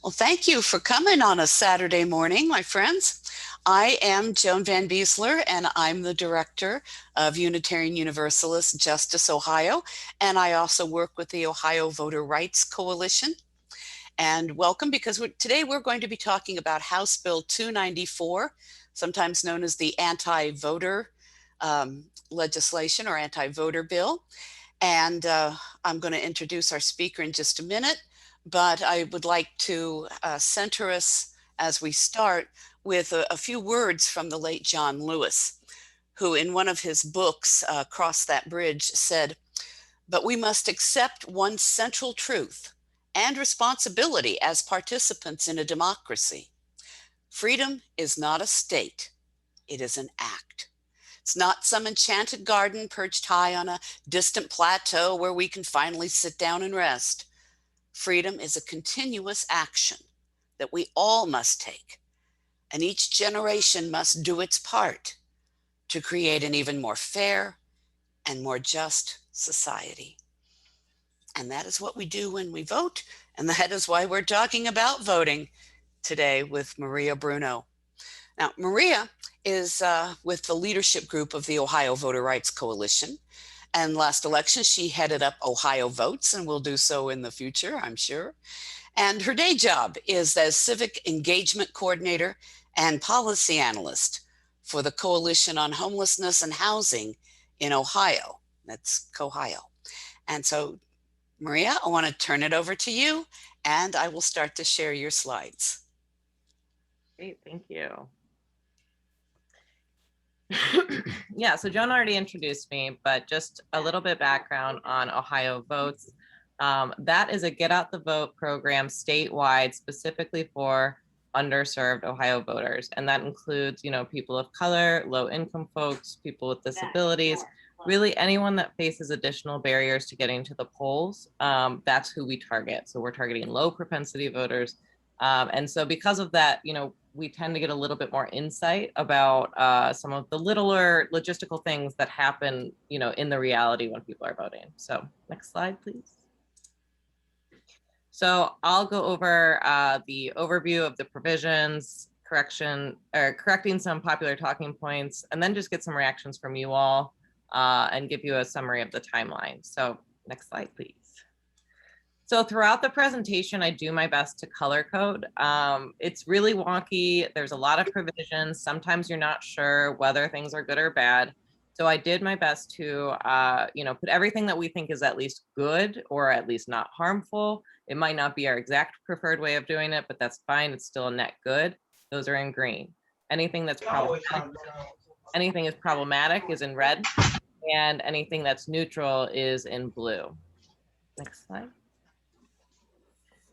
Well, thank you for coming on a Saturday morning, my friends. I am Joan Van Biesler, and I'm the director of Unitarian Universalist Justice Ohio, and I also work with the Ohio Voter Rights Coalition. And welcome, because today we're going to be talking about House Bill 294, sometimes known as the anti-voter legislation or anti-voter bill. And I'm going to introduce our speaker in just a minute, but I would like to center us as we start with a few words from the late John Lewis, who in one of his books, Cross That Bridge, said, "But we must accept one central truth and responsibility as participants in a democracy. Freedom is not a state, it is an act. It's not some enchanted garden perched high on a distant plateau where we can finally sit down and rest. Freedom is a continuous action that we all must take, and each generation must do its part to create an even more fair and more just society." And that is what we do when we vote, and that is why we're talking about voting today with Maria Bruno. Now, Maria is with the leadership group of the Ohio Voter Rights Coalition. And last election, she headed up Ohio Votes and will do so in the future, I'm sure. And her day job is as civic engagement coordinator and policy analyst for the Coalition on Homelessness and Housing in Ohio. That's COHIO. And so, Maria, I want to turn it over to you, and I will start to share your slides. Great, thank you. Yeah, so Joan already introduced me, but just a little bit background on Ohio Votes. That is a Get Out the Vote program statewide specifically for underserved Ohio voters. And that includes, people of color, low income folks, people with disabilities, really anyone that faces additional barriers to getting to the polls. That's who we target. So we're targeting low propensity voters. And so because of that, we tend to get a little bit more insight about some of the littler logistical things that happen, in the reality when people are voting. So next slide, please. So I'll go over the overview of the provisions, correcting some popular talking points, and then just get some reactions from you all and give you a summary of the timeline. So next slide, please. So throughout the presentation, I do my best to color code. It's really wonky. There's a lot of provisions. Sometimes you're not sure whether things are good or bad. So I did my best to, put everything that we think is at least good or at least not harmful. It might not be our exact preferred way of doing it, but that's fine. It's still a net good. Those are in green. Anything that's problematic is in red, and anything that's neutral is in blue. Next slide.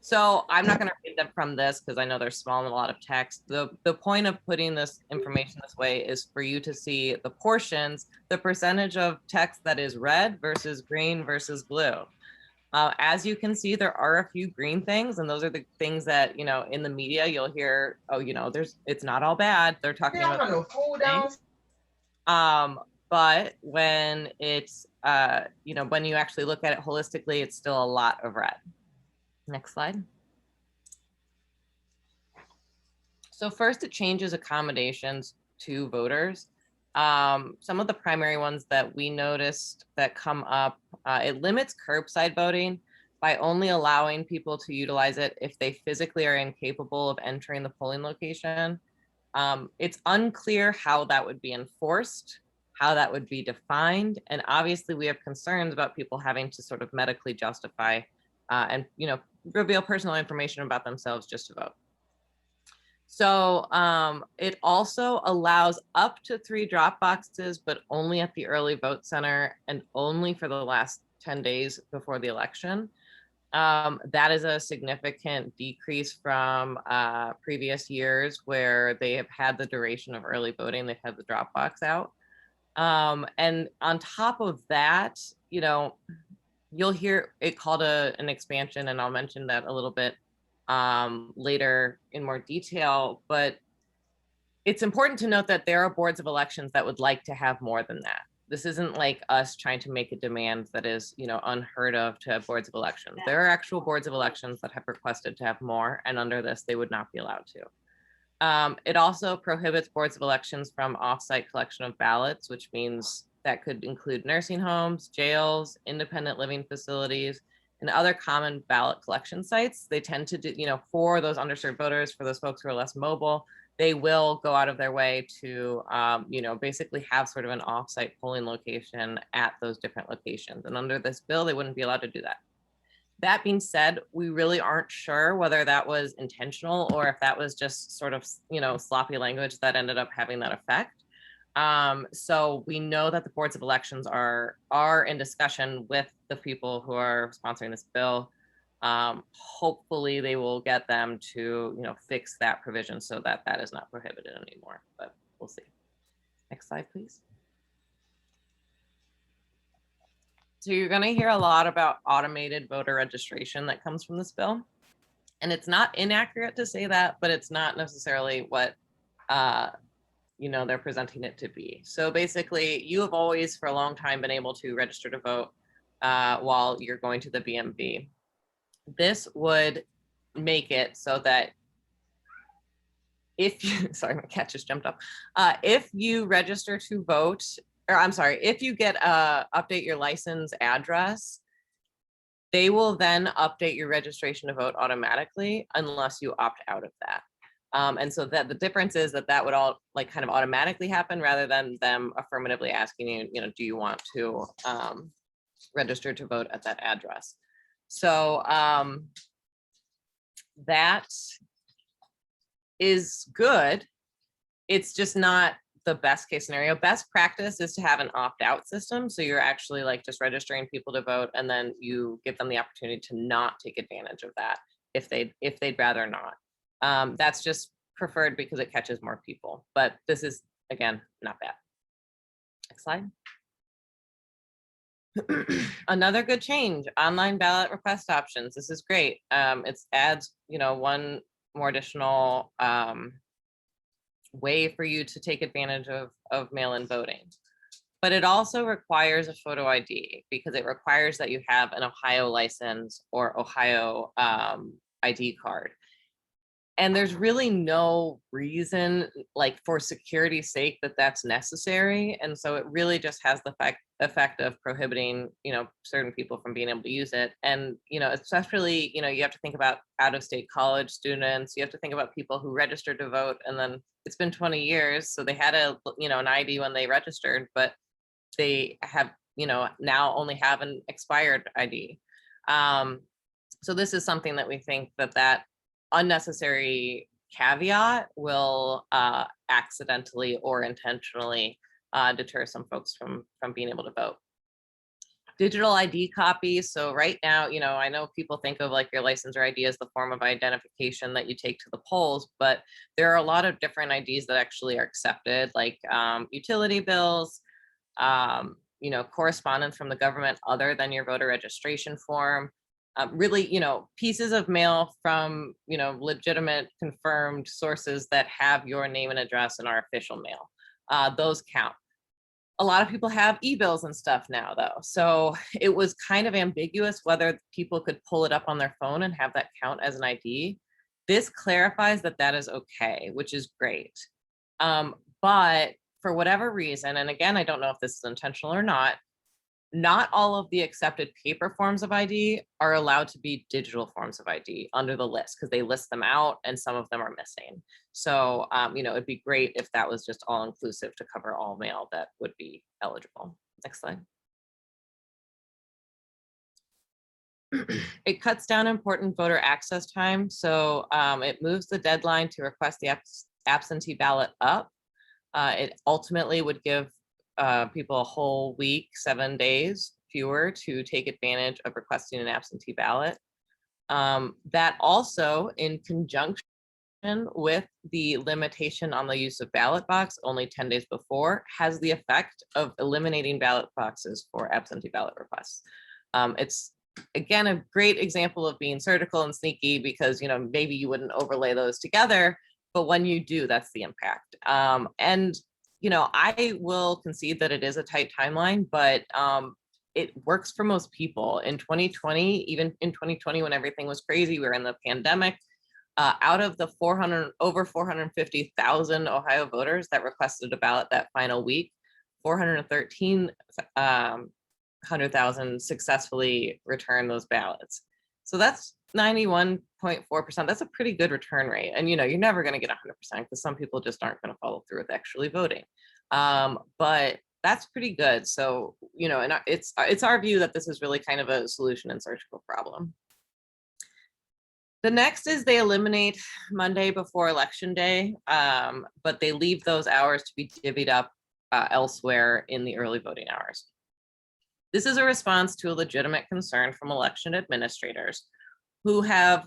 So I'm not going to read them from this because I know they're small and a lot of text. The point of putting this information this way is for you to see the portions, the percentage of text that is red versus green versus blue. As you can see, there are a few green things, and those are the things that, in the media you'll hear, oh, it's not all bad. They're talking about things. But when it's, when you actually look at it holistically, it's still a lot of red. Next slide. So first, it changes accommodations to voters. Some of the primary ones that we noticed that come up, it limits curbside voting by only allowing people to utilize it if they physically are incapable of entering the polling location. It's unclear how that would be enforced, how that would be defined. And obviously we have concerns about people having to sort of medically justify and reveal personal information about themselves just to vote. So it also allows up to 3 drop boxes, but only at the early vote center and only for the last 10 days before the election. That is a significant decrease from previous years where they have had the duration of early voting, they've had the drop box out. And on top of that, you'll hear it called an expansion, and I'll mention that a little bit later in more detail, but it's important to note that there are boards of elections that would like to have more than that. This isn't like us trying to make a demand that is, unheard of to boards of elections. There are actual boards of elections that have requested to have more, and under this, they would not be allowed to. It also prohibits boards of elections from offsite collection of ballots, which means that could include nursing homes, jails, independent living facilities, and other common ballot collection sites. They tend to do, for those underserved voters, for those folks who are less mobile, they will go out of their way to, basically have sort of an offsite polling location at those different locations. And under this bill, they wouldn't be allowed to do that. That being said, we really aren't sure whether that was intentional or if that was just sort of, sloppy language that ended up having that effect. So we know that the boards of elections are in discussion with the people who are sponsoring this bill. Hopefully they will get them to, fix that provision so that that is not prohibited anymore, but we'll see. Next slide, please. So you're going to hear a lot about automated voter registration that comes from this bill. And it's not inaccurate to say that, but it's not necessarily what, they're presenting it to be. So basically, you have always for a long time been able to register to vote while you're going to the BMV. This would make it so that if you, sorry, my cat just jumped up. If you register to vote, or I'm sorry, if you get update your license address, they will then update your registration to vote automatically unless you opt out of that. And so that the difference is that would all like kind of automatically happen rather than them affirmatively asking you, do you want to register to vote at that address? So that is good. It's just not the best case scenario. Best practice is to have an opt-out system. So you're actually like just registering people to vote, and then you give them the opportunity to not take advantage of that if they'd rather not. That's just preferred because it catches more people. But this is, again, not bad. Next slide. Another good change, online ballot request options. This is great. It adds, one more additional way for you to take advantage of mail-in voting. But it also requires a photo ID because it requires that you have an Ohio license or Ohio ID card. And there's really no reason, like for security's sake, that that's necessary. And so it really just has the effect of prohibiting, certain people from being able to use it. And, especially, you have to think about out-of-state college students. You have to think about people who registered to vote, and then it's been 20 years. So they had an ID when they registered, but they have, now only have an expired ID. So this is something that we think that unnecessary caveat will accidentally or intentionally deter some folks from being able to vote. Digital ID copies. So right now, I know people think of like your license or ID as the form of identification that you take to the polls, but there are a lot of different IDs that actually are accepted, like utility bills, correspondence from the government other than your voter registration form. Really, pieces of mail from, legitimate confirmed sources that have your name and address and are official mail. Those count. A lot of people have e-bills and stuff now, though. So it was kind of ambiguous whether people could pull it up on their phone and have that count as an ID. This clarifies that is okay, which is great. But for whatever reason, and again, I don't know if this is intentional or not all of the accepted paper forms of ID are allowed to be digital forms of ID under the list because they list them out and some of them are missing. So, it'd be great if that was just all inclusive to cover all mail that would be eligible. Next slide. It cuts down important voter access time. So it moves the deadline to request the absentee ballot up. It ultimately would give people a whole week, 7 days fewer to take advantage of requesting an absentee ballot. That also, in conjunction with the limitation on the use of ballot box only 10 days before, has the effect of eliminating ballot boxes for absentee ballot requests. It's, again, a great example of being surgical and sneaky because, maybe you wouldn't overlay those together, but when you do, that's the impact. And I will concede that it is a tight timeline, but it works for most people. In 2020, even in 2020, when everything was crazy, we were in the pandemic. Out of the over 450,000 Ohio voters that requested a ballot that final week, 413,000 successfully returned those ballots. So that's 91.4%. That's a pretty good return rate. And you're never going to get 100% because some people just aren't going to follow through with actually voting. But that's pretty good. So, and it's our view that this is really kind of a solution in search of a problem. The next is they eliminate Monday before Election Day, but they leave those hours to be divvied up elsewhere in the early voting hours. This is a response to a legitimate concern from election administrators who have,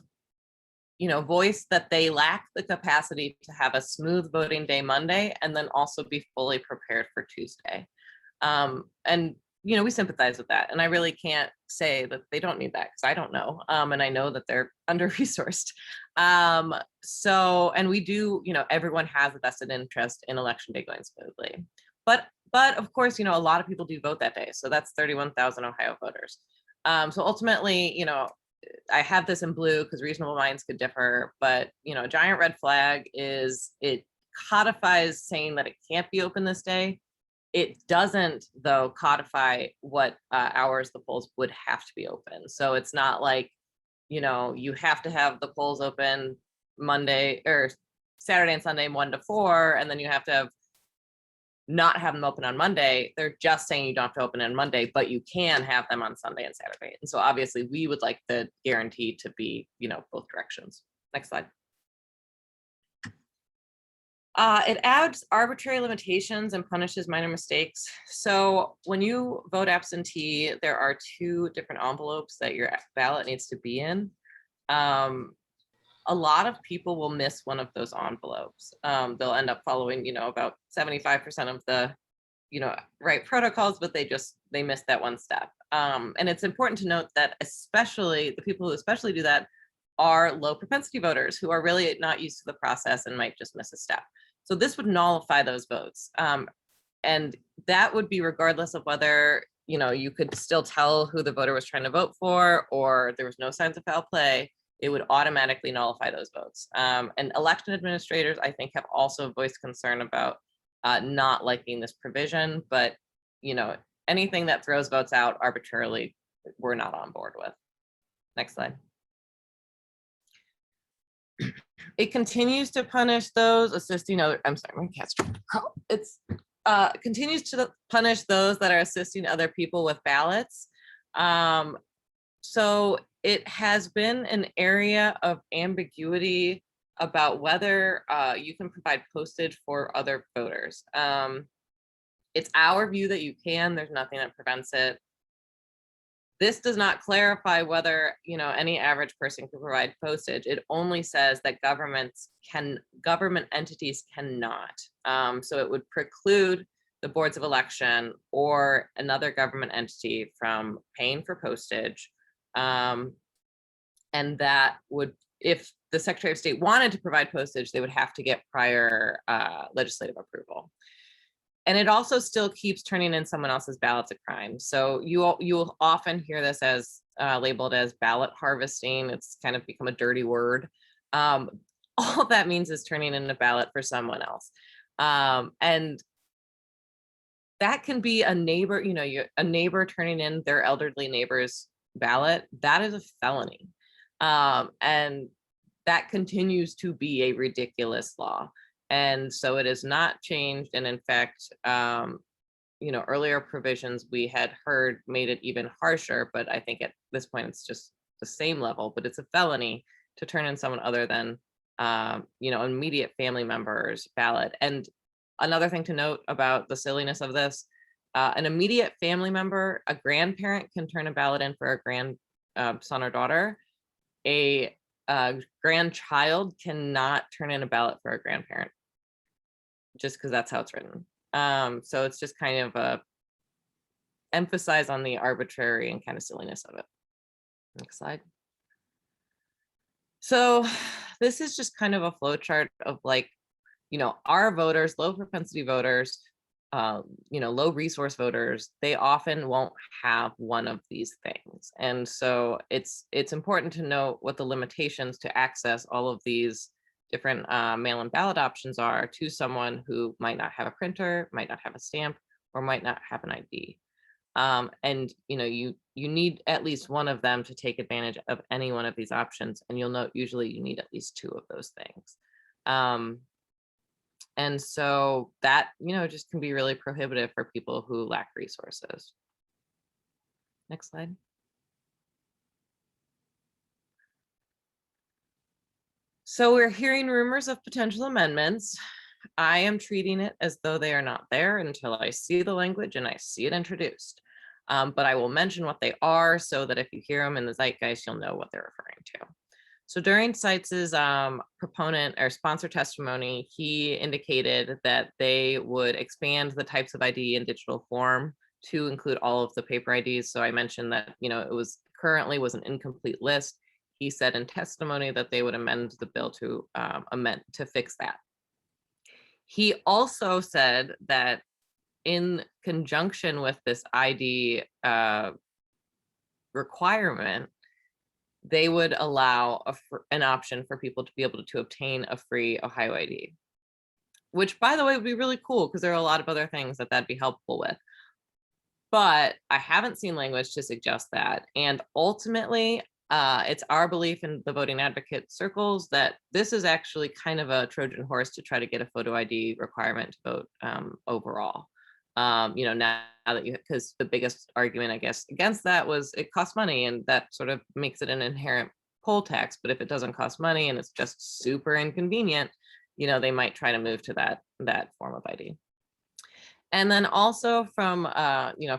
voiced that they lack the capacity to have a smooth voting day Monday and then also be fully prepared for Tuesday. And we sympathize with that. And I really can't say that they don't need that because I don't know. And I know that they're under-resourced. And we do, everyone has a vested interest in Election Day going smoothly. But of course, a lot of people do vote that day. So that's 31,000 Ohio voters. So ultimately, I have this in blue because reasonable minds could differ, but a giant red flag is it codifies saying that it can't be open this day. It doesn't, though, codify what hours the polls would have to be open. So it's not like, you have to have the polls open Monday or Saturday and Sunday 1 to 4, and then you have to not have them open on Monday. They're just saying you don't have to open on Monday, but you can have them on Sunday and Saturday. And so obviously we would like the guarantee to be, both directions. Next slide. It adds arbitrary limitations and punishes minor mistakes. So when you vote absentee, there are 2 different envelopes that your ballot needs to be in. A lot of people will miss one of those envelopes. They'll end up following, about 75% of the, right protocols, but they miss that one step. And it's important to note that especially the people who especially do that are low propensity voters who are really not used to the process and might just miss a step. So this would nullify those votes. And that would be regardless of whether, you could still tell who the voter was trying to vote for, or there was no signs of foul play. It would automatically nullify those votes. And election administrators, I think, have also voiced concern about not liking this provision, but, anything that throws votes out arbitrarily, we're not on board with. Next slide. It continues to punish those assisting other, I'm sorry, my cat's trying to crawl. It's continues to punish those that are assisting other people with ballots. So it has been an area of ambiguity about whether you can provide postage for other voters. It's our view that you can. There's nothing that prevents it. This does not clarify whether any average person can provide postage. It only says that government entities cannot. So it would preclude the boards of election or another government entity from paying for postage. And that would, if the Secretary of State wanted to provide postage, they would have to get prior legislative approval. And it also still keeps turning in someone else's ballots a crime. So you'll often hear this as labeled as ballot harvesting. It's kind of become a dirty word. All that means is turning in a ballot for someone else. And that can be a neighbor, a neighbor turning in their elderly neighbor's ballot. That is a felony. And that continues to be a ridiculous law. And so it is not changed. And in fact, earlier provisions we had heard made it even harsher, but I think at this point it's just the same level, but it's a felony to turn in someone other than, immediate family member's ballot. And another thing to note about the silliness of this, an immediate family member, a grandparent can turn a ballot in for a grandson or daughter. A grandchild cannot turn in a ballot for a grandparent, just because that's how it's written. So it's just kind of a emphasize on the arbitrary and kind of silliness of it. Next slide. So this is just kind of a flow chart of our voters, low propensity voters, low resource voters, they often won't have one of these things. And so it's important to know what the limitations to access all of these different mail-in ballot options are to someone who might not have a printer, might not have a stamp, or might not have an ID. And you need at least one of them to take advantage of any one of these options. And you'll note usually you need at least two of those things. And so that, just can be really prohibitive for people who lack resources. Next slide. So we're hearing rumors of potential amendments. I am treating it as though they are not there until I see the language and I see it introduced. But I will mention what they are so that if you hear them in the zeitgeist, you'll know what they're referring to. So during Seitz's proponent or sponsor testimony, he indicated that they would expand the types of ID in digital form to include all of the paper IDs. So I mentioned that, it was currently was an incomplete list. He said in testimony that they would amend the bill to fix that. He also said that in conjunction with this ID requirement, they would allow an option for people to be able to obtain a free Ohio ID, which, by the way, would be really cool because there are a lot of other things that that'd be helpful with. But I haven't seen language to suggest that. And ultimately, it's our belief in the voting advocate circles that this is actually kind of a Trojan horse to try to get a photo ID requirement to vote overall. Now that because the biggest argument, I guess, against that was it costs money, and that sort of makes it an inherent poll tax. But if it doesn't cost money and it's just super inconvenient, they might try to move to that form of ID. And then also from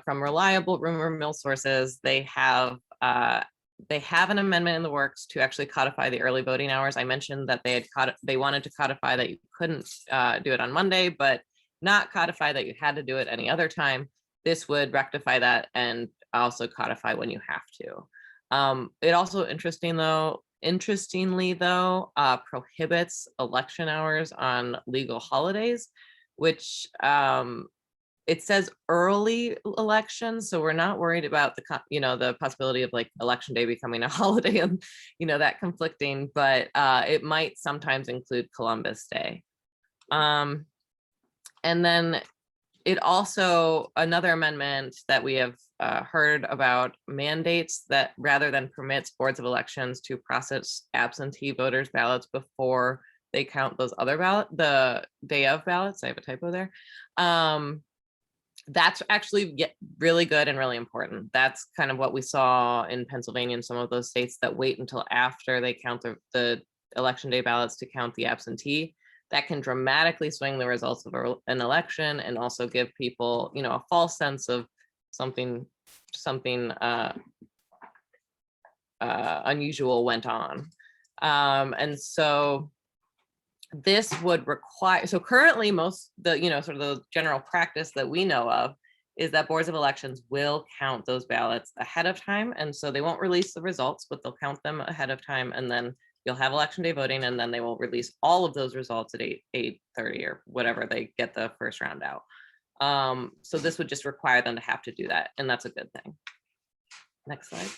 reliable rumor mill sources, they have an amendment in the works to actually codify the early voting hours. I mentioned that they wanted to codify that you couldn't do it on Monday, but not codify that you had to do it any other time. This would rectify that and also codify when you have to. It also interestingly though, prohibits election hours on legal holidays, which it says early elections, so we're not worried about the possibility of like election day becoming a holiday and that conflicting, but it might sometimes include Columbus Day. And then it also, another amendment that we have heard about mandates that rather than permits boards of elections to process absentee voters' ballots before they count those other the day of ballots. I have a typo there. That's actually really good and really important. That's kind of what we saw in Pennsylvania and some of those states that wait until after they count the election day ballots to count the absentee. That can dramatically swing the results of an election and also give people, a false sense of something unusual went on. And so this would require, so currently most sort of the general practice that we know of is that boards of elections will count those ballots ahead of time. And so they won't release the results, but they'll count them ahead of time. And then you'll have election day voting, and then they will release all of those results at 8:30 or whatever they get the first round out. So this would just require them to have to do that, and that's a good thing. Next slide.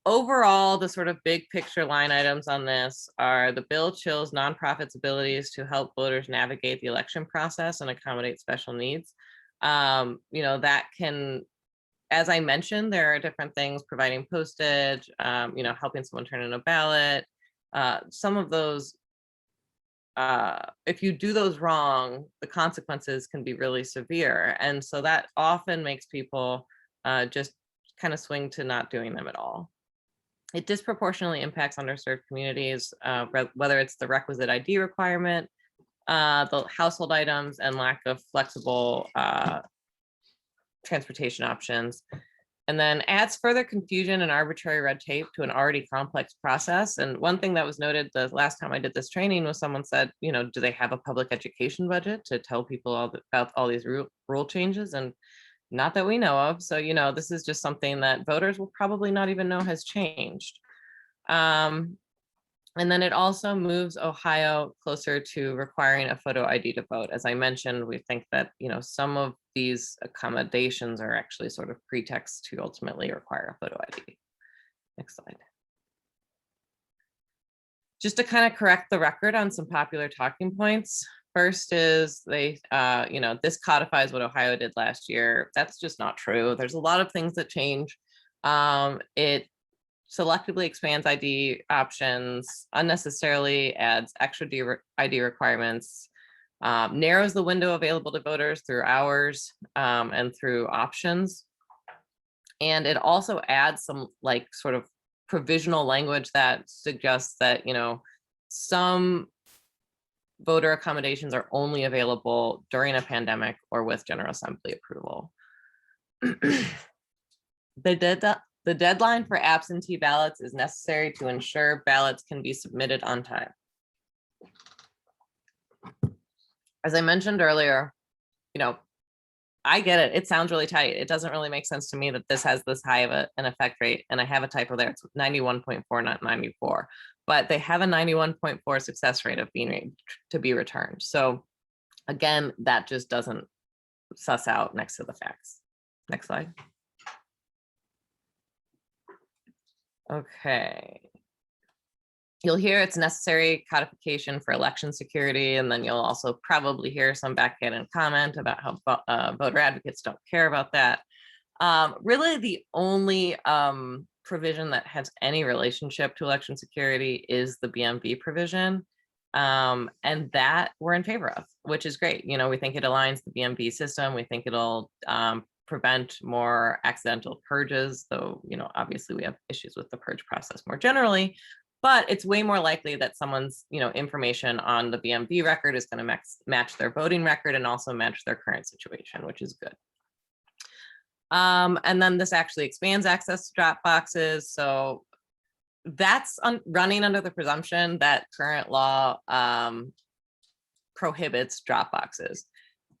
Overall, the sort of big picture line items on this are the bill chills nonprofits' abilities to help voters navigate the election process and accommodate special needs. That can, as I mentioned, there are different things, providing postage, helping someone turn in a ballot. Some of those, if you do those wrong, the consequences can be really severe. And so that often makes people just kind of swing to not doing them at all. It disproportionately impacts underserved communities, whether it's the requisite ID requirement, the household items, and lack of flexible transportation options, and then adds further confusion and arbitrary red tape to an already complex process. And one thing that was noted the last time I did this training was someone said, do they have a public education budget to tell people about all these rule changes? And not that we know of. So, this is just something that voters will probably not even know has changed. And then it also moves Ohio closer to requiring a photo ID to vote. As I mentioned, we think that, you know, some of these accommodations are actually sort of pretext to ultimately require a photo ID. Next slide. Just to kind of correct the record on some popular talking points. First is they, you know, this codifies what Ohio did last year. That's just not true. There's a lot of things that change. It selectively expands ID options, unnecessarily adds extra ID requirements, narrows the window available to voters through hours and through options. And it also adds some like sort of provisional language that suggests that, you know, some voter accommodations are only available during a pandemic or with General Assembly approval. The deadline for absentee ballots is necessary to ensure ballots can be submitted on time. As I mentioned earlier, you know, I get it. It sounds really tight. It doesn't really make sense to me that this has this high of an effect rate. And I have a typo there. It's 91.4, not 94. But they have a 91.4 success rate of being to be returned. So again, that just doesn't suss out next to the facts. Next slide. Okay. You'll hear it's necessary codification for election security, and then you'll also probably hear some backhanded comment about how voter advocates don't care about that. Really, the only provision that has any relationship to election security is the BMV provision, and that we're in favor of, which is great. You know, we think it aligns the BMV system. We think it'll prevent more accidental purges, though, you know, obviously we have issues with the purge process more generally. But it's way more likely that someone's, you know, information on the BMV record is going to match their voting record and also match their current situation, which is good. And then this actually expands access to drop boxes. So that's running under the presumption that current law prohibits drop boxes.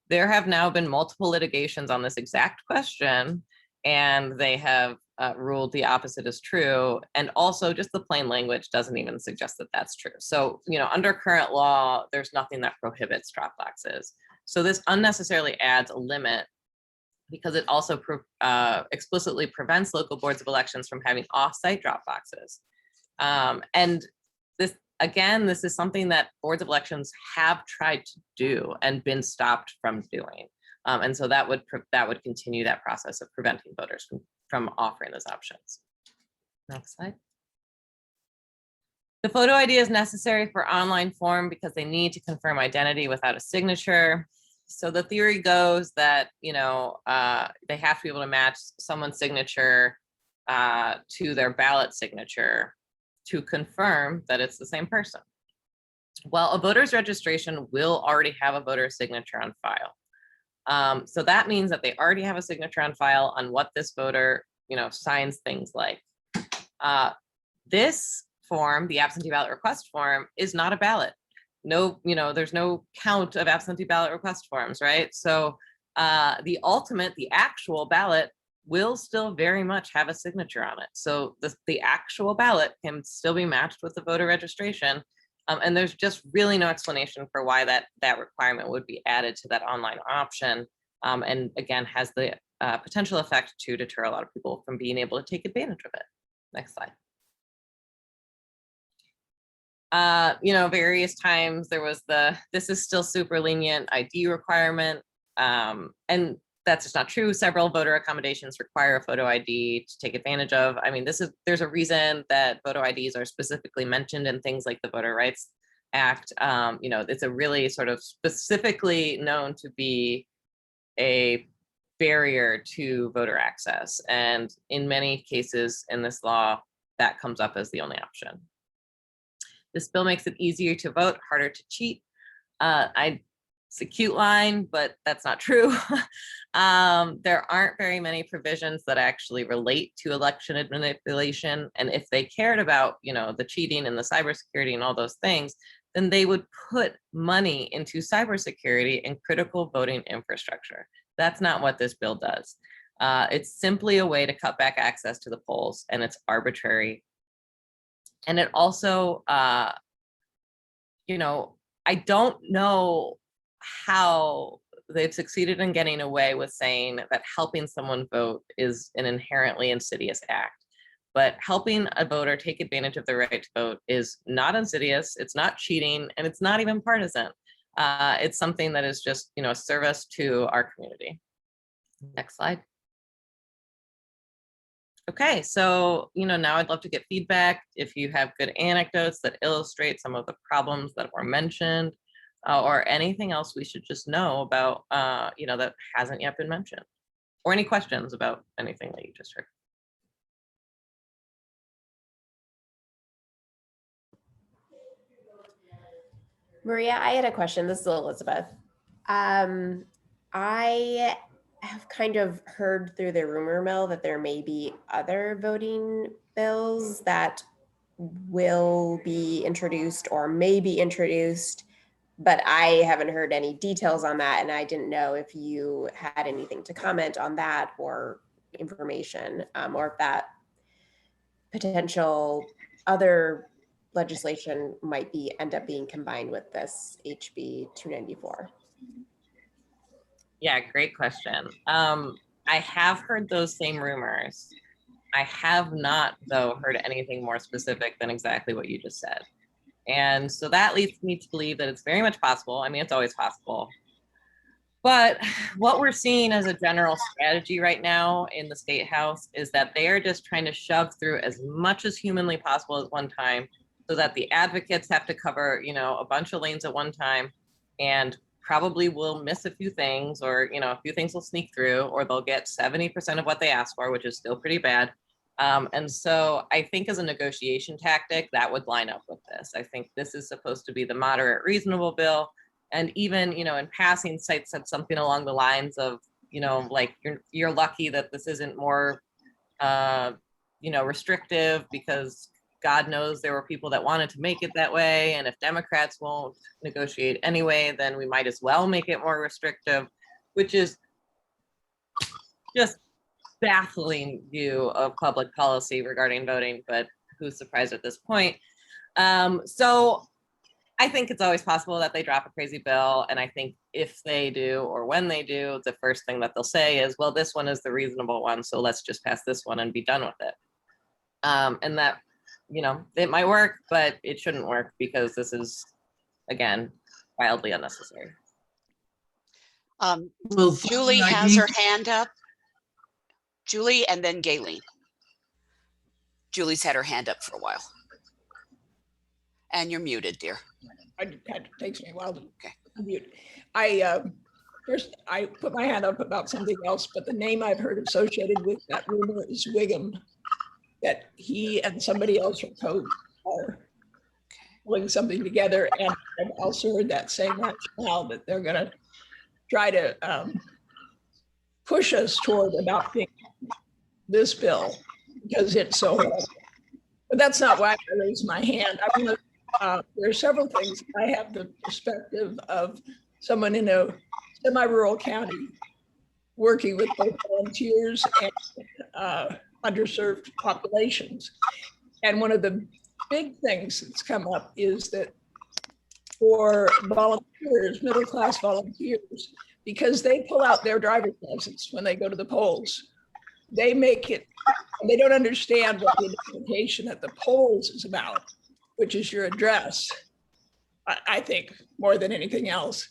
There have now been multiple litigations on this exact question, and they have ruled the opposite is true. And also just the plain language doesn't even suggest that that's true. So, you know, under current law, there's nothing that prohibits drop boxes. So this unnecessarily adds a limit because it also explicitly prevents local boards of elections from having offsite drop boxes. And this, again, this is something that boards of elections have tried to do and been stopped from doing. And so that would continue that process of preventing voters from offering those options. Next slide. The photo ID is necessary for online form because they need to confirm identity without a signature. So the theory goes that, you know, they have to be able to match someone's signature to their ballot signature to confirm that it's the same person. Well, a voter's registration will already have a voter's signature on file. So that means that they already have a signature on file on what this voter, you know, signs things like. This form, the absentee ballot request form, is not a ballot. No, you know, there's no count of absentee ballot request forms, right? So the actual ballot will still very much have a signature on it. So the actual ballot can still be matched with the voter registration. And there's just really no explanation for why that requirement would be added to that online option. And again, has the potential effect to deter a lot of people from being able to take advantage of it. Next slide. You know, various times there was this is still super lenient ID requirement. And that's just not true. Several voter accommodations require a photo ID to take advantage of. I mean, there's a reason that photo IDs are specifically mentioned in things like the Voter Rights Act. You know, it's a really sort of specifically known to be a barrier to voter access. And in many cases in this law, that comes up as the only option. This bill makes it easier to vote, harder to cheat. It's a cute line, but that's not true. There aren't very many provisions that actually relate to election manipulation. And if they cared about, you know, the cheating and the cybersecurity and all those things, then they would put money into cybersecurity and critical voting infrastructure. That's not what this bill does. It's simply a way to cut back access to the polls, and it's arbitrary And it also, I don't know how they've succeeded in getting away with saying that helping someone vote is an inherently insidious act. But helping a voter take advantage of their right to vote is not insidious, it's not cheating, and it's not even partisan. It's something that is just, a service to our community. Next slide. Okay, so, now I'd love to get feedback if you have good anecdotes that illustrate some of the problems that were mentioned, or anything else we should just know about, that hasn't yet been mentioned, or any questions about anything that you just heard. Maria, I had a question. This is Elizabeth. I have kind of heard through the rumor mill that there may be other voting bills that will be introduced or may be introduced, but I haven't heard any details on that. And I didn't know if you had anything to comment on that or information, or if that potential other legislation might end up being combined with this HB 294. Yeah, great question. I have heard those same rumors. I have not, though, heard anything more specific than exactly what you just said. And so that leads me to believe that it's very much possible. I mean, it's always possible. But what we're seeing as a general strategy right now in the State House is that they are just trying to shove through as much as humanly possible at one time, so that the advocates have to cover, a bunch of lanes at one time, and probably will miss a few things, or, a few things will sneak through, or they'll get 70% of what they asked for, which is still pretty bad. And so I think as a negotiation tactic, that would line up with this. I think this is supposed to be the moderate, reasonable bill. And even, in passing, Site said something along the lines of, like, you're lucky that this isn't more, restrictive, because God knows there were people that wanted to make it that way. And if Democrats won't negotiate anyway, then we might as well make it more restrictive, which is just baffling view of public policy regarding voting, but who's surprised at this point? So I think it's always possible that they drop a crazy bill. And I think if they do, or when they do, the first thing that they'll say is, well, this one is the reasonable one, so let's just pass this one and be done with it. And that, it might work, but it shouldn't work, because this is, again, wildly unnecessary. Julie has her hand up. Julie, and then Gayleen. Julie's had her hand up for a while. And you're muted, dear. It takes me a while to mute. First, I put my hand up about something else, but the name I've heard associated with that rumor is Wiggum, that he and somebody else are pulling something together. And I've also heard that same rationale, that they're going to try to push us toward adopting this bill because it's so hard. But that's not why I raised my hand. I want to, there are several things. I have the perspective of someone in a semi-rural county working with both volunteers and underserved populations. And one of the big things that's come up is that for volunteers, middle-class volunteers, because they pull out their driver's license when they go to the polls, they make it, they don't understand what the identification at the polls is about, which is your address, I think, more than anything else.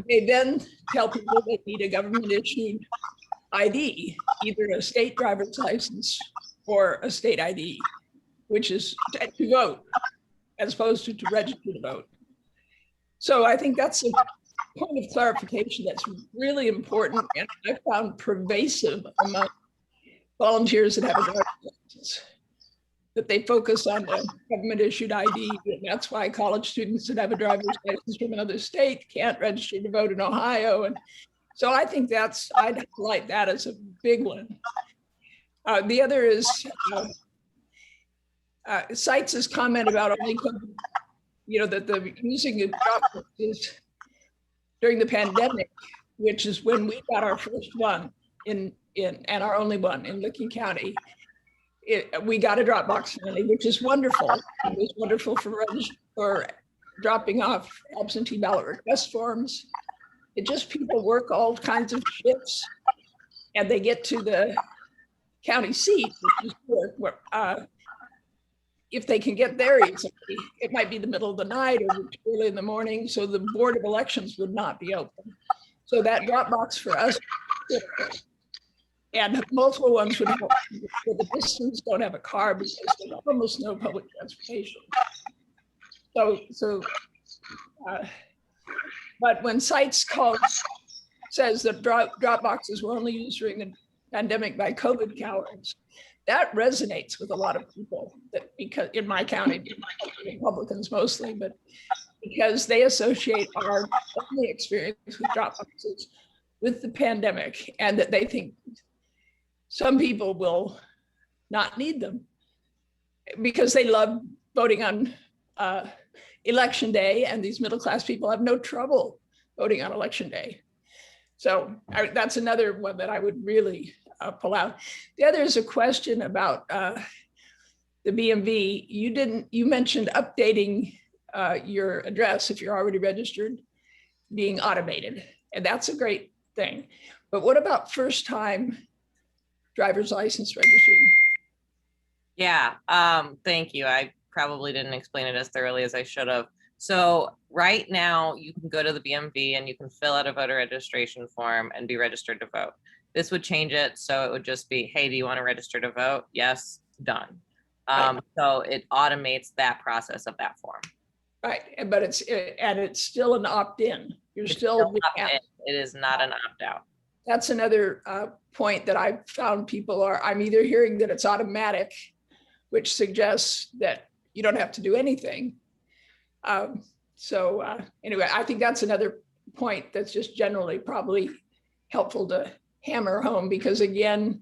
They then tell people they need a government-issued ID, either a state driver's license or a state ID, which is to vote, as opposed to register to vote. So I think that's a point of clarification that's really important, and I found pervasive among volunteers that have a driver's license, that they focus on the government-issued ID, and that's why college students that have a driver's license from another state can't register to vote in Ohio. And so I think that's, I'd highlight that as a big one. The other is Sites' comment about only, that the using the droplets is during the pandemic, which is when we got our first one in and our only one in Licking County. we got a Dropbox finally, which is wonderful. It was wonderful for dropping off absentee ballot request forms. It just, people work all kinds of shifts and they get to the county seat, which is where, if they can get there easily, it might be the middle of the night or early in the morning, so the Board of Elections would not be open. So that Dropbox for us, and multiple ones would help for the distance, don't have a car because there's almost no public transportation. But when sites says that Dropboxes were only used during the pandemic by COVID cowards, that resonates with a lot of people, that because in my county, Republicans mostly, but because they associate our only experience with Dropboxes with the pandemic, and that they think some people will not need them because they love voting on election day, and these middle-class people have no trouble voting on election day. So that's another one that I would really pull out. The other is a question about the BMV. You mentioned updating your address if you're already registered being automated, and that's a great thing. But what about first-time driver's license registering? Yeah, thank you. I probably didn't explain it as thoroughly as I should have. So right now you can go to the BMV and you can fill out a voter registration form and be registered to vote. This would change it. So it would just be, hey, do you want to register to vote? Yes, done. Right. So it automates that process of that form. Right, but it's still an opt-in. You're It's still opt-in. It is not an opt-out. That's another point that I've found people are, I'm either hearing that it's automatic, which suggests that you don't have to do anything. Anyway, I think that's another point that's just generally probably helpful to hammer home, because again,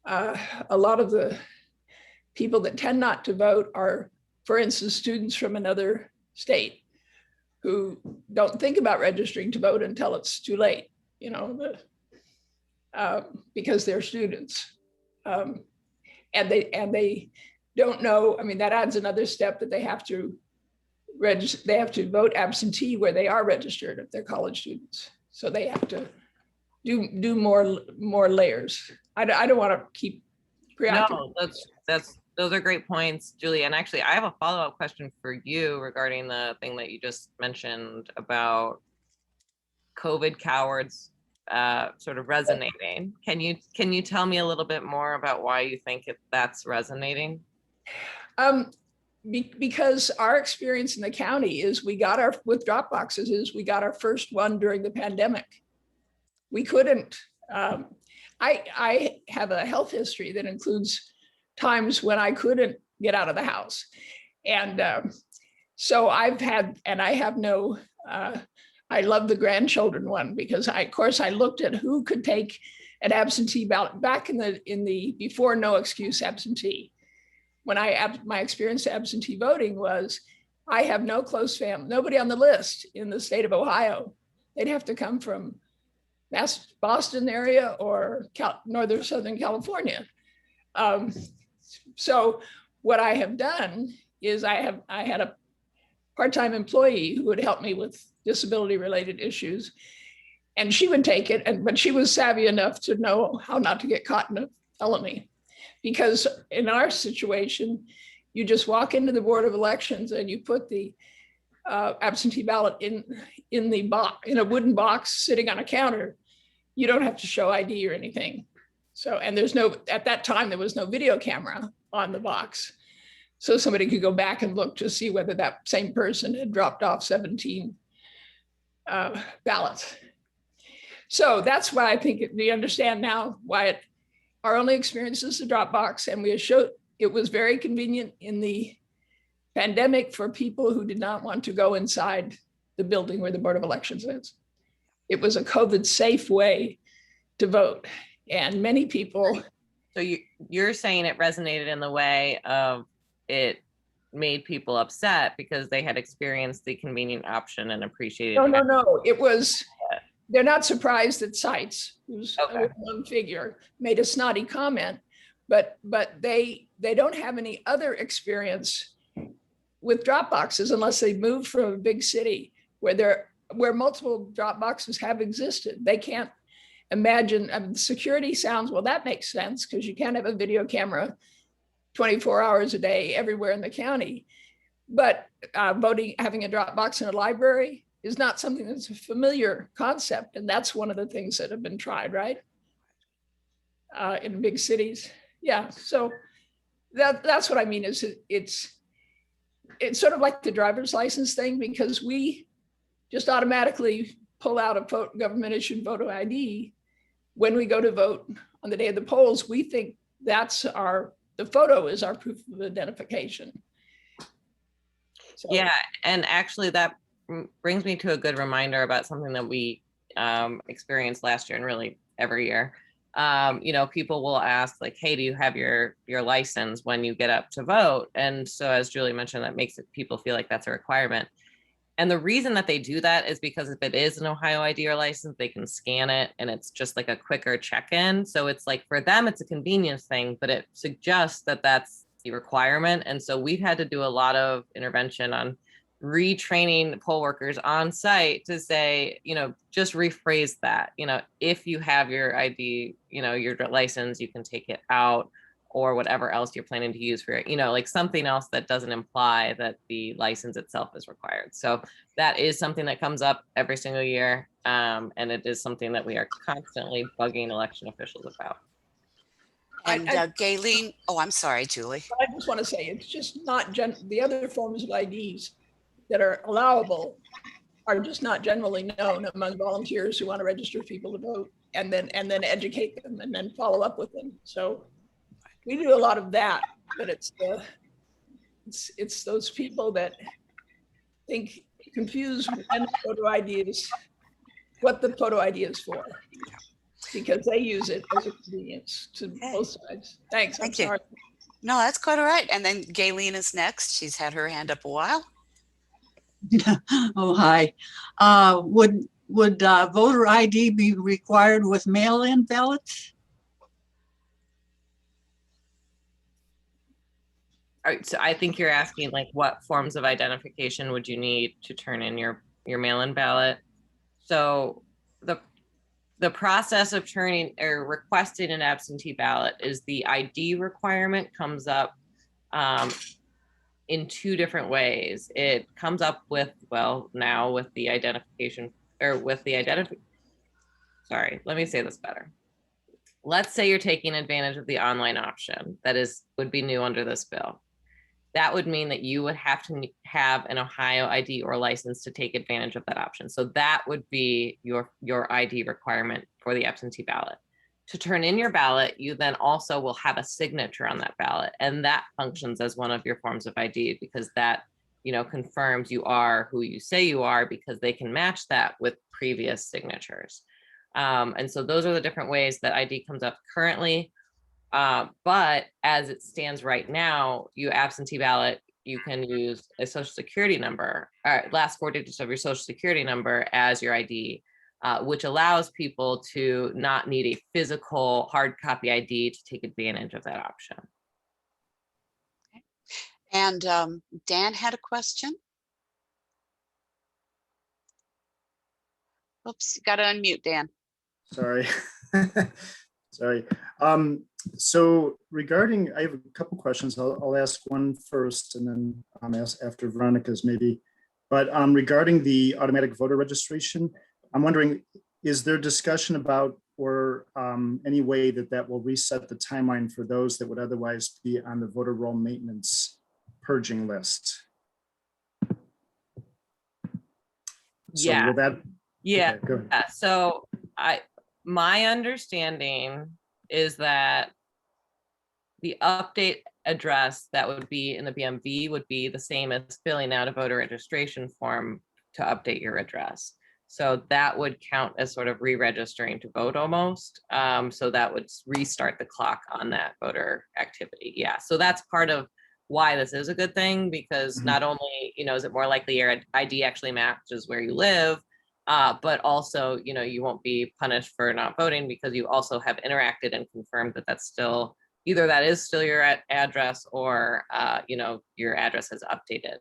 a lot of the people that tend not to vote are, for instance, students from another state who don't think about registering to vote until it's too late, you know, because they're students. And they don't know, I mean, that adds another step that they have to register, they have to vote absentee where they are registered if they're college students. So they have to do more layers. I don't want to keep preoccupied. No, those are great points, Julie. And actually, I have a follow-up question for you regarding the thing that you just mentioned about COVID cowards sort of resonating. Can you tell me a little bit more about why you think that's resonating? Because our experience in the county is with Dropboxes is we got our first one during the pandemic. We couldn't, I have a health history that includes times when I couldn't get out of the house. And so I love the grandchildren one, because of course I looked at who could take an absentee ballot back in the before no excuse absentee. When my experience of absentee voting was, I have no close family, nobody on the list in the state of Ohio. They'd have to come from Boston area or northern Southern California. So what I have done is I had a part-time employee who would help me with disability related issues, and she would take it, but she was savvy enough to know how not to get caught in a felony. Because in our situation, you just walk into the Board of Elections and you put the absentee ballot in a wooden box sitting on a counter. You don't have to show ID or anything. So, and at that time, there was no video camera on the box. So somebody could go back and look to see whether that same person had dropped off 17 ballots. So that's why I think we understand now why our only experience is the Dropbox, and we showed it was very convenient in the pandemic for people who did not want to go inside the building where the Board of Elections is. It was a COVID safe way to vote, and many people. So you're saying it resonated in the way of it made people upset because they had experienced the convenient option and appreciated. No. It was, they're not surprised that Sites, who's a one figure, made a snotty comment but they don't have any other experience with drop boxes unless they moved from a big city where multiple drop boxes have existed. They can't imagine. I mean, security sounds, well, that makes sense because you can't have a video camera 24 hours a day everywhere in the county. But voting, having a drop box in a library is not something that's a familiar concept. And that's one of the things that have been tried, right? In big cities. Yeah, so that's what I mean is it's sort of like the driver's license thing, because we just automatically pull out a government issued photo ID when we go to vote on the day of the polls. We think that's the photo is our proof of identification. So. Yeah, and actually that brings me to a good reminder about something that we experienced last year and really every year. You know, people will ask like, hey, do you have your license when you get up to vote? And so as Julie mentioned, that makes people feel like that's a requirement. And the reason that they do that is because if it is an Ohio ID or license, they can scan it and it's just like a quicker check-in. So it's like for them, it's a convenience thing, but it suggests that that's the requirement. And so we've had to do a lot of intervention on retraining poll workers on site to say, you know, just rephrase that, you know, if you have your ID, you know, your license, you can take it out or whatever else you're planning to use for it, you know, like something else that doesn't imply that the license itself is required. So that is something that comes up every single year. And it is something that we are constantly bugging election officials about. And Gayleen, oh, I'm sorry, Julie. I just want to say it's just not the other forms of IDs that are allowable are just not generally known among volunteers who want to register people to vote and then educate them and then follow up with them. So we do a lot of that, but it's those people that confuse when the photo ID is what the photo ID is for, because they use it as a convenience to both sides. Thanks. Thank I'm you. sorry. No, that's quite all right. And then Gayleen is next. She's had her hand up a while. Oh, hi. Would voter ID be required with mail-in ballots? All right, so I think you're asking like what forms of identification would you need to turn in your mail-in ballot? So the process of turning or requesting an absentee ballot is the ID requirement comes up in two different ways. It comes up with, well, now with the identification or with the sorry, let me say this better. Let's say you're taking advantage of the online option that would be new under this bill. That would mean that you would have to have an Ohio ID or license to take advantage of that option. So that would be your ID requirement for the absentee ballot. To turn in your ballot, you then also will have a signature on that ballot, and that functions as one of your forms of ID because that, you know, confirms you are who you say you are because they can match that with previous signatures. And so those are the different ways that ID comes up currently. But as it stands right now, you absentee ballot, you can use a social security number, last 4 digits of your social security number as your ID, which allows people to not need a physical hard copy ID to take advantage of that option. Okay. And Dan had a question. Oops, you got to unmute, Dan. Sorry. Sorry. So regarding, I have a couple questions. I'll ask one first and then ask after Veronica's maybe. But regarding the automatic voter registration, I'm wondering, is there discussion about or any way that will reset the timeline for those that would otherwise be on the voter roll maintenance purging list? So Yeah. will that, yeah. Okay, So my understanding is that the update address that would be in the BMV would be the same as filling out a voter registration form to update your address. So that would count as sort of re-registering to vote almost. So that would restart the clock on that voter activity. Yeah, so that's part of why this is a good thing, because not only, you know, is it more likely your ID actually matches where you live, but also, you know, you won't be punished for not voting because you also have interacted and confirmed that that's still, either that is still your address or, your address has updated.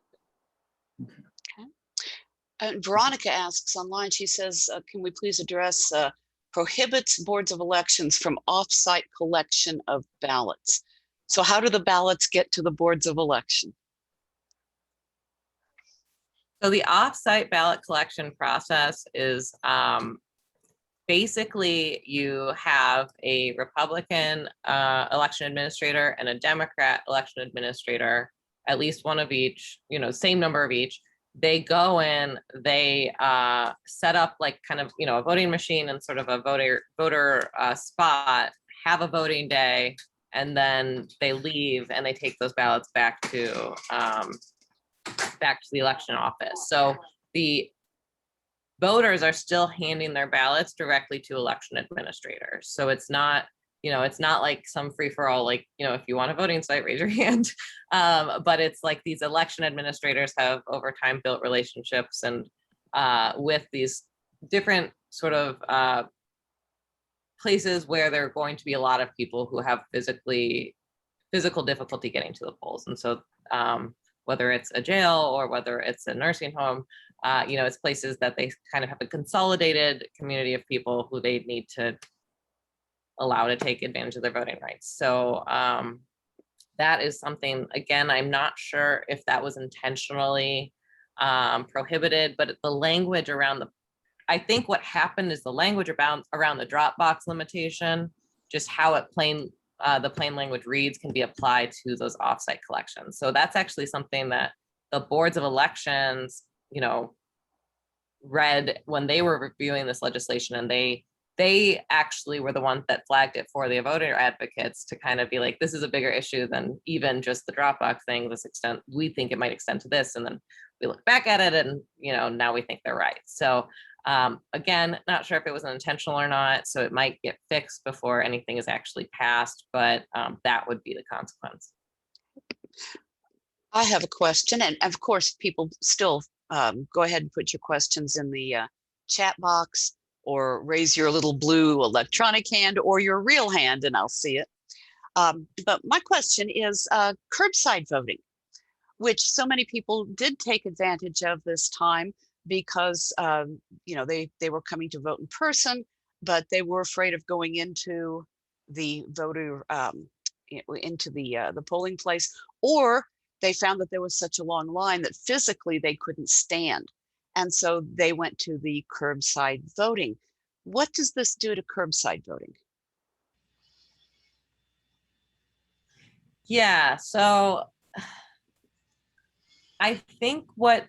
And Veronica asks online, she says, can we please address prohibits boards of elections from offsite collection of ballots? So how do the ballots get to the boards of election? So the offsite ballot collection process is basically you have a Republican election administrator and a Democrat election administrator, at least one of each, same number of each. They go in, they set up like kind of, a voting machine and sort of a voter spot, have a voting day, and then they leave and they take those ballots back to the election office. So the voters are still handing their ballots directly to election administrators. So it's not, it's not like some free for all, like, if you want a voting site, raise your hand. But it's like these election administrators have over time built relationships and with these different sort of places where there are going to be a lot of people who have physical difficulty getting to the polls. And so whether it's a jail or whether it's a nursing home, it's places that they kind of have a consolidated community of people who they need to allow to take advantage of their voting rights. So that is something, again, I'm not sure if that was intentionally prohibited, but the language around I think what happened is the language around the Dropbox limitation, just how the plain language reads can be applied to those offsite collections. So that's actually something that the boards of elections, read when they were reviewing this legislation, and they actually were the ones that flagged it for the voter advocates to kind of be like, this is a bigger issue than even just the Dropbox thing. We think it might extend to this. And then we look back at it and, now we think they're right. So again, not sure if it was intentional or not. So it might get fixed before anything is actually passed, but that would be the consequence. I have a question, and of course, people still go ahead and put your questions in the chat box, or raise your little blue electronic hand or your real hand, and I'll see it. But my question is curbside voting, which so many people did take advantage of this time because they were coming to vote in person, but they were afraid of going into the voter into the polling place, or they found that there was such a long line that physically they couldn't stand. And so they went to the curbside voting. What does this do to curbside voting? Yeah, so I think what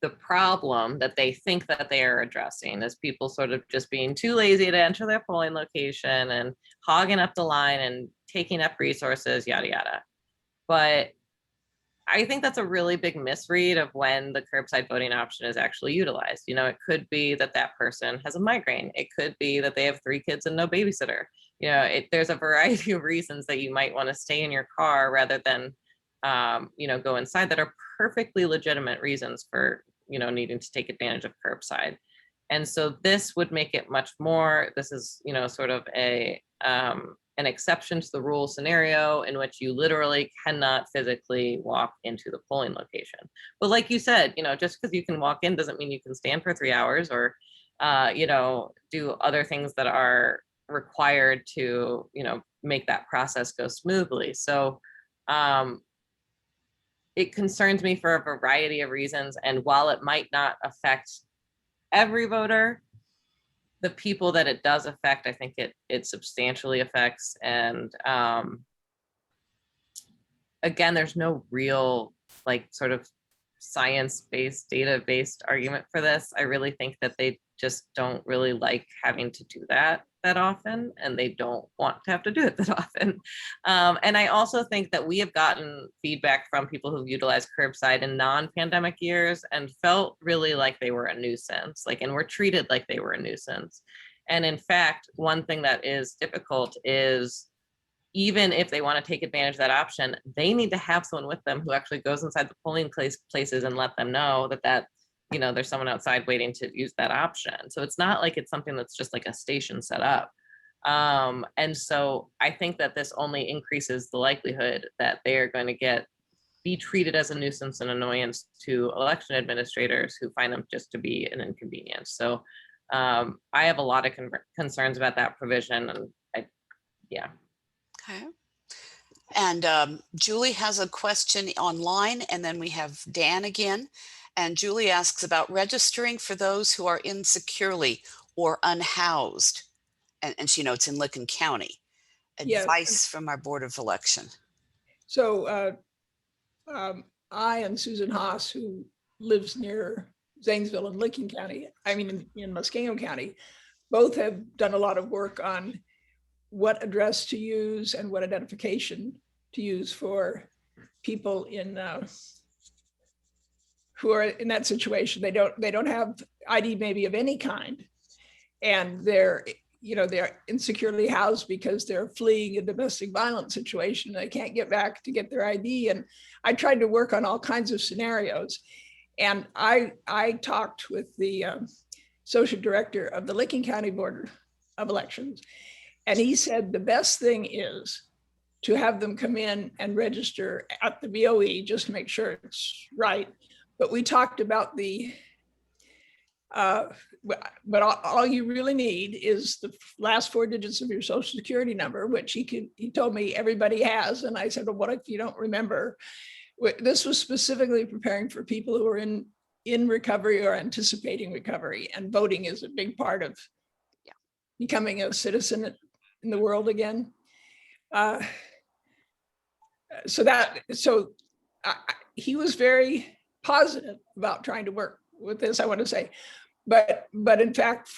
the problem that they think that they are addressing is people sort of just being too lazy to enter their polling location and hogging up the line and taking up resources, yada, yada. But I think that's a really big misread of when the curbside voting option is actually utilized. It could be that that person has a migraine. It could be that they have 3 kids and no babysitter. There's a variety of reasons that you might want to stay in your car rather than, go inside, that are perfectly legitimate reasons for, needing to take advantage of curbside. And so this would make it much more, this is, sort of an exception to the rule scenario in which you literally cannot physically walk into the polling location. But like you said, just because you can walk in doesn't mean you can stand for 3 hours or, do other things that are required to, make that process go smoothly. So it concerns me for a variety of reasons. And while it might not affect every voter, the people that it does affect, I think it substantially affects. And again, there's no real sort of science-based, data-based argument for this. I really think that they just don't really like having to do that often, and they don't want to have to do it that often. And I also think that we have gotten feedback from people who've utilized curbside in non-pandemic years and felt really like they were a nuisance, and were treated like they were a nuisance. And in fact, one thing that is difficult is, even if they want to take advantage of that option, they need to have someone with them who actually goes inside the polling places and let them know that there's someone outside waiting to use that option. So it's not like it's something that's just like a station set up. And so I think that this only increases the likelihood that they are going to be treated as a nuisance and annoyance to election administrators who find them just to be an inconvenience. So I have a lot of concerns about that provision, and yeah. Okay. And Julie has a question online, and then we have Dan again. And Julie asks about registering for those who are insecurely or unhoused. And she notes in Licking County. Yes. Advice from our Board of Election. So I and Susan Haas, who lives near Zanesville in Licking County, in Muskego County, both have done a lot of work on what address to use and what identification to use for people who are in that situation. They don't have ID maybe of any kind, and they're insecurely housed because they're fleeing a domestic violence situation. They can't get back to get their ID. And I tried to work on all kinds of scenarios. And I talked with the associate director of the Licking County Board of Elections. And he said the best thing is to have them come in and register at the BOE just to make sure it's right. But we talked about but all you really need is the last 4 digits of your social security number, which he told me everybody has. And I said, well, what if you don't remember? This was specifically preparing for people who are in recovery or anticipating recovery, and voting is a big part of becoming a citizen in the world again. He was very positive about trying to work with this, I want to say, but in fact,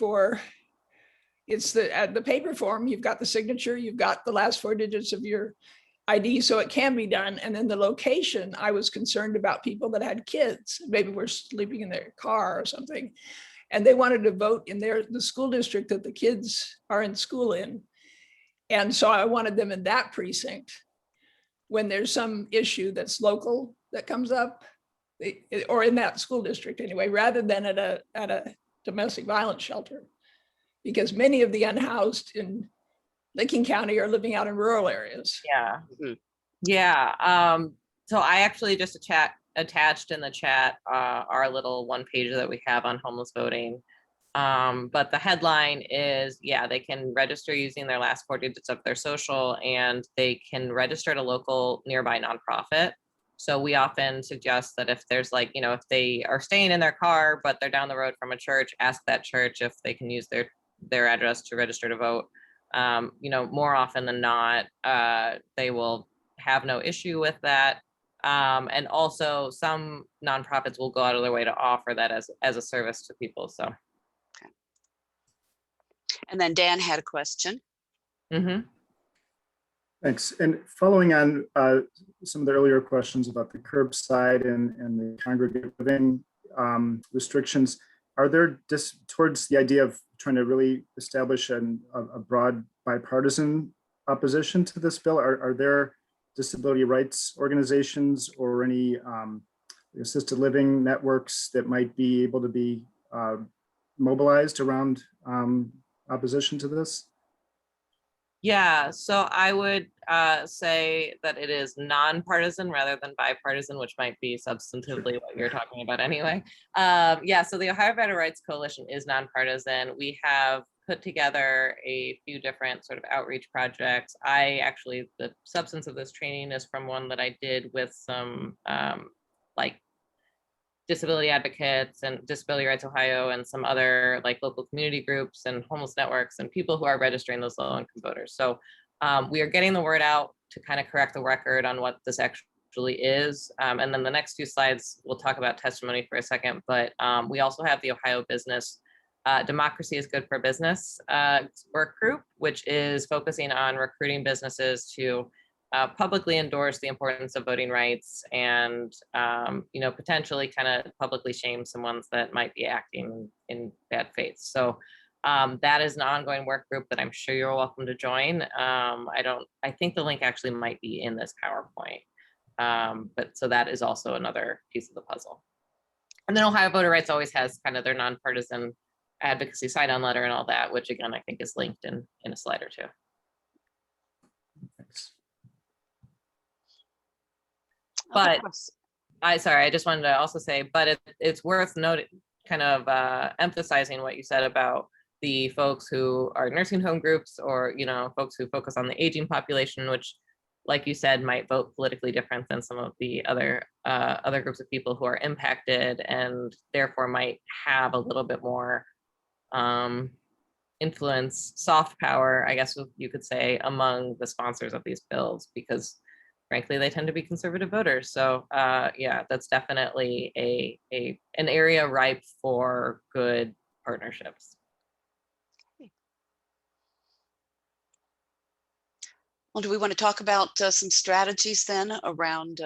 it's the paper form, you've got the signature, you've got the last 4 digits of your ID, so it can be done. And then the location, I was concerned about people that had kids, maybe were sleeping in their car or something, and they wanted to vote in the school district that the kids are in school in. And so I wanted them in that precinct when there's some issue that's local that comes up, or in that school district anyway, rather than at a domestic violence shelter, because many of the unhoused in Licking County are living out in rural areas. Yeah. Mhm. Yeah. So I actually just attached in the chat our little one pager that we have on homeless voting. But the headline is, they can register using their last 4 digits of their social, and they can register at a local nearby nonprofit. So we often suggest that if there's if they are staying in their car, but they're down the road from a church, ask that church if they can use their address to register to vote. More often than not, they will have no issue with that. And also some nonprofits will go out of their way to offer that as a service to people. So. Okay. And then Dan had a question. Mm-hmm. Thanks. And following on some of the earlier questions about the curbside and the congregate living restrictions, are there towards the idea of trying to really establish a broad bipartisan opposition to this bill? Are there disability rights organizations or any assisted living networks that might be able to be mobilized around opposition to this? Yeah, so I would say that it is nonpartisan rather than bipartisan, which might be substantively what you're talking about anyway. So the Ohio Voter Rights Coalition is nonpartisan. We have put together a few different sort of outreach projects. The substance of this training is from one that I did with some disability advocates and Disability Rights Ohio and some other local community groups and homeless networks and people who are registering those low-income voters. So we are getting the word out to kind of correct the record on what this actually is. And then the next 2 slides, we'll talk about testimony for a second, but we also have the Ohio Business Democracy is Good for Business work group, which is focusing on recruiting businesses to publicly endorse the importance of voting rights and, potentially kind of publicly shame some ones that might be acting in bad faith. So that is an ongoing work group that I'm sure you're welcome to join. I think the link actually might be in this PowerPoint. But so that is also another piece of the puzzle. And then Ohio Voter Rights always has kind of their nonpartisan advocacy sign-on letter and all that, which again, I think is linked in a slide or two. Thanks. But I just wanted to also say, but it's worth noting, kind of emphasizing what you said about the folks who are nursing home groups, or, you know, folks who focus on the aging population, which, like you said, might vote politically different than some of the other groups of people who are impacted, and therefore might have a little bit more influence, soft power, I guess you could say, among the sponsors of these bills, because frankly, they tend to be conservative voters. So yeah, that's definitely an area ripe for good partnerships. Well, do we want to talk about some strategies then around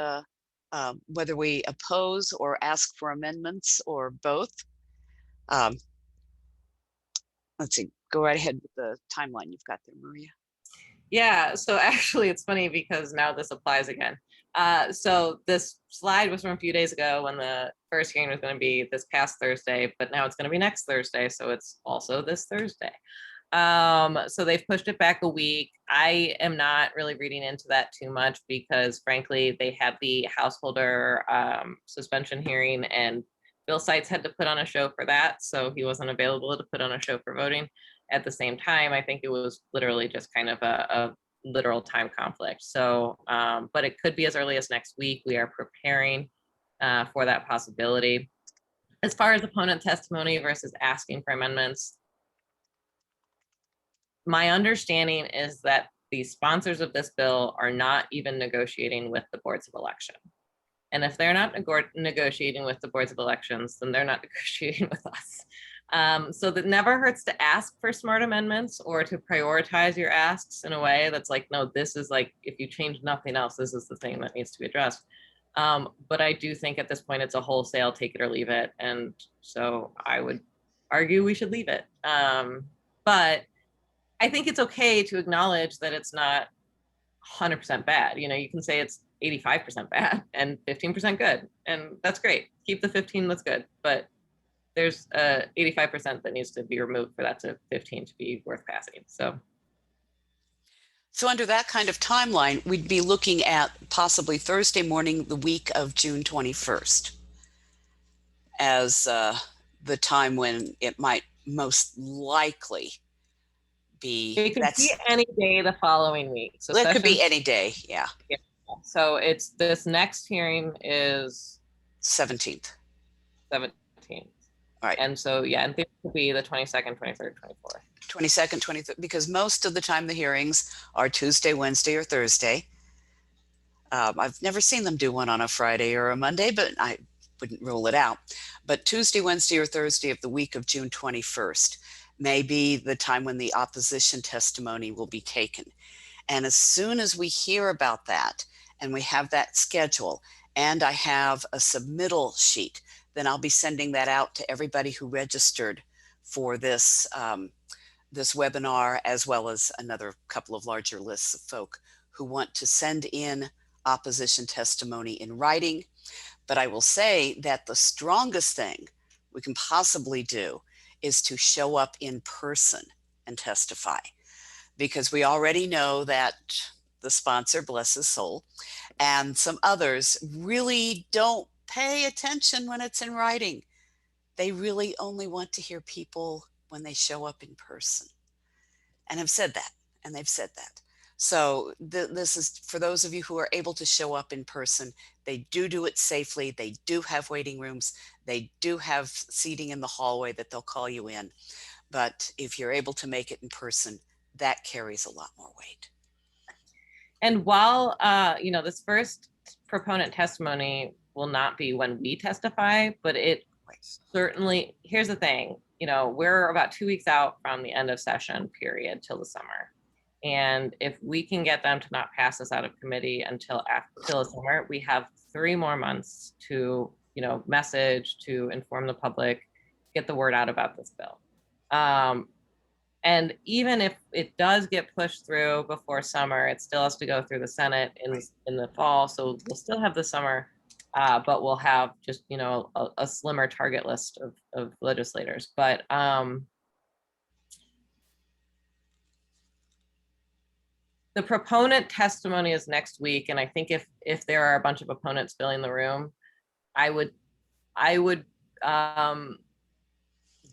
whether we oppose or ask for amendments or both? Let's see, go right ahead with the timeline you've got there, Maria. Yeah, so actually it's funny because now this applies again. So this slide was from a few days ago when the first hearing was going to be this past Thursday, but now it's going to be next Thursday, so it's also this Thursday. So they've pushed it back a week. I am not really reading into that too much because frankly, they had the householder suspension hearing, and Bill Seitz had to put on a show for that, so he wasn't available to put on a show for voting. At the same time, I think it was literally just kind of a literal time conflict. So, but it could be as early as next week. We are preparing for that possibility. As far as opponent testimony versus asking for amendments, my understanding is that the sponsors of this bill are not even negotiating with the boards of election. And if they're not negotiating with the boards of elections, then they're not negotiating with us. So that never hurts to ask for smart amendments or to prioritize your asks in a way that's like, no, this is like, if you change nothing else, this is the thing that needs to be addressed. But I do think at this point it's a wholesale take it or leave it. And so I would argue we should leave it. But I think it's okay to acknowledge that it's not 100% bad. You know, you can say it's 85% bad and 15% good, and that's great. Keep the 15, that's good. But there's 85% that needs to be removed for that to 15 to be worth passing. So under that kind of timeline, we'd be looking at possibly Thursday morning, the week of June 21st, as the time when it might most likely be. It could be any day the following week. So it could be any day, yeah. So it's this next hearing is 17th. 17th. All right. And so, yeah, and it could be the 22nd, 23rd, 24th. 22nd, 23rd, because most of the time the hearings are Tuesday, Wednesday, or Thursday. I've never seen them do one on a Friday or a Monday, but I wouldn't rule it out. But Tuesday, Wednesday, or Thursday of the week of June 21st may be the time when the opposition testimony will be taken. And as soon as we hear about that and we have that schedule and I have a submittal sheet, then I'll be sending that out to everybody who registered for this this webinar, as well as another couple of larger lists of folk who want to send in opposition testimony in writing. But I will say that the strongest thing we can possibly do is to show up in person and testify, because we already know that the sponsor, bless his soul, and some others really don't pay attention when it's in writing. They really only want to hear people when they show up in person, and have said that, and they've said that. So this is for those of you who are able to show up in person. They do it safely. They do have waiting rooms. They do have seating in the hallway that they'll call you in. But if you're able to make it in person, that carries a lot more weight. And while, you know, this first proponent testimony will not be when we testify, but it certainly, here's the thing, you know, we're about 2 weeks out from the end of session period till the summer. And if we can get them to not pass this out of committee until the summer, we have 3 more months to, you know, message, to inform the public, get the word out about this bill. And even if it does get pushed through before summer, it still has to go through the Senate in the fall. So we'll still have the summer but we'll have just, you know, a slimmer target list of legislators. But the proponent testimony is next week, and I think if there are a bunch of opponents filling the room, I would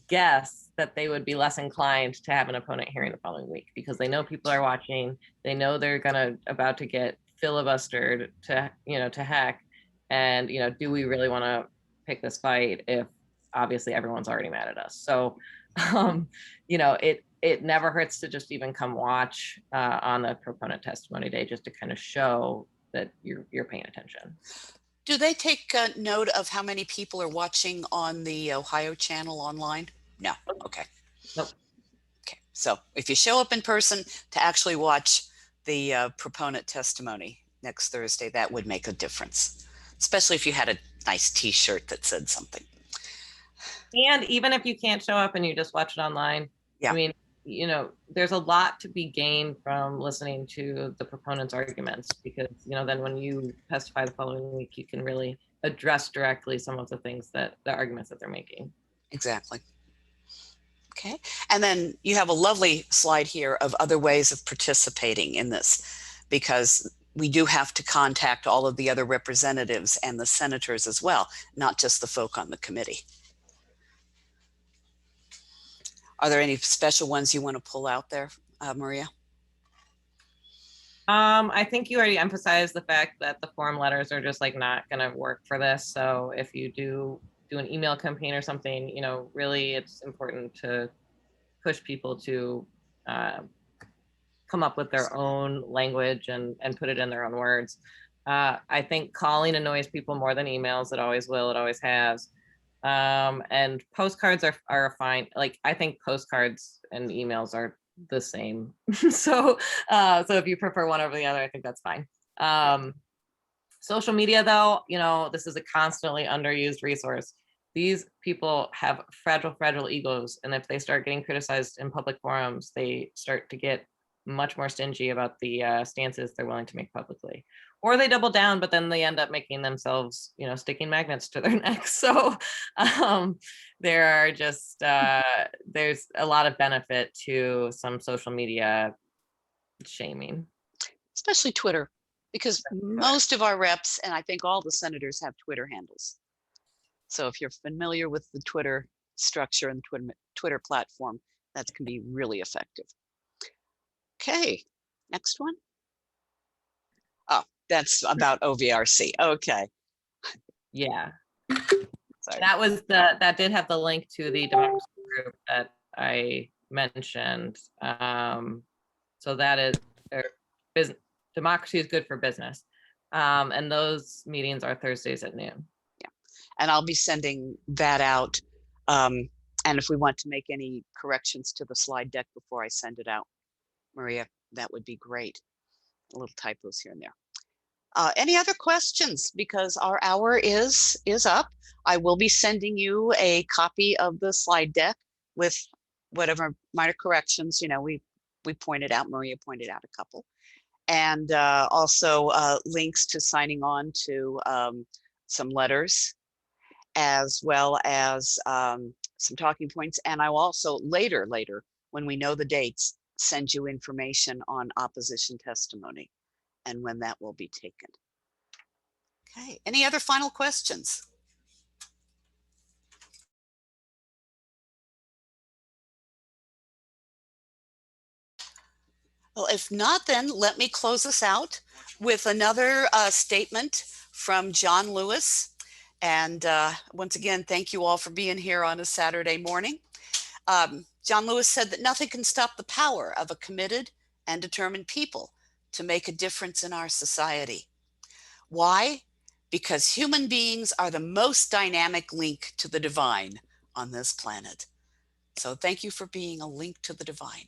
guess that they would be less inclined to have an opponent hearing the following week, because they know people are watching. They know they're about to get filibustered to, you know, to heck. And, you know, do we really want to pick this fight if obviously everyone's already mad at us? So, you know, it never hurts to just even come watch on the proponent testimony day, just to kind of show that you're paying attention. Do they take note of how many people are watching on the Ohio channel online? No. Okay. Nope. Okay. So if you show up in person to actually watch the proponent testimony next Thursday, that would make a difference, especially if you had a nice T-shirt that said something. And even if you can't show up and you just watch it online, yeah. I mean, you know, there's a lot to be gained from listening to the proponent's arguments, because, you know, then when you testify the following week, you can really address directly some of the things that the arguments that they're making. Exactly. Okay. And then you have a lovely slide here of other ways of participating in this, because we do have to contact all of the other representatives and the senators as well, not just the folk on the committee. Are there any special ones you want to pull out there, Maria? I think you already emphasized the fact that the form letters are just like not going to work for this. So if you do an email campaign or something, you know, really it's important to push people to come up with their own language and put it in their own words. I think calling annoys people more than emails. It always will. It always has. And postcards are fine. Like, I think postcards and emails are the same. So if you prefer one over the other, I think that's fine. Social media, though, you know, this is a constantly underused resource. These people have fragile egos, and if they start getting criticized in public forums, they start to get much more stingy about the stances they're willing to make publicly, or they double down, but then they end up making themselves, you know, sticking magnets to their necks. So there are just there's a lot of benefit to some social media shaming, especially Twitter, because most of our reps, and I think all the senators, have Twitter handles. So if you're familiar with the Twitter structure and the Twitter platform, that can be really effective. Okay, next one. Oh, that's about OVRC. Okay. Yeah. Sorry. That did have the link to the democracy group that I mentioned. So that is democracy is good for business. And those meetings are Thursdays at noon. Yeah. And I'll be sending that out. And if we want to make any corrections to the slide deck before I send it out, Maria, that would be great. A little typos here and there. Any other questions? Because our hour is up. I will be sending you a copy of the slide deck with whatever minor corrections, you know, we pointed out, Maria pointed out a couple. And also links to signing on to some letters, as well as some talking points. And I will also later, when we know the dates, send you information on opposition testimony and when that will be taken. Okay, any other final questions? Well, if not, then let me close us out with another statement from John Lewis. And once again, thank you all for being here on a Saturday morning. John Lewis said that nothing can stop the power of a committed and determined people to make a difference in our society. Why? Because human beings are the most dynamic link to the divine on this planet. So thank you for being a link to the divine.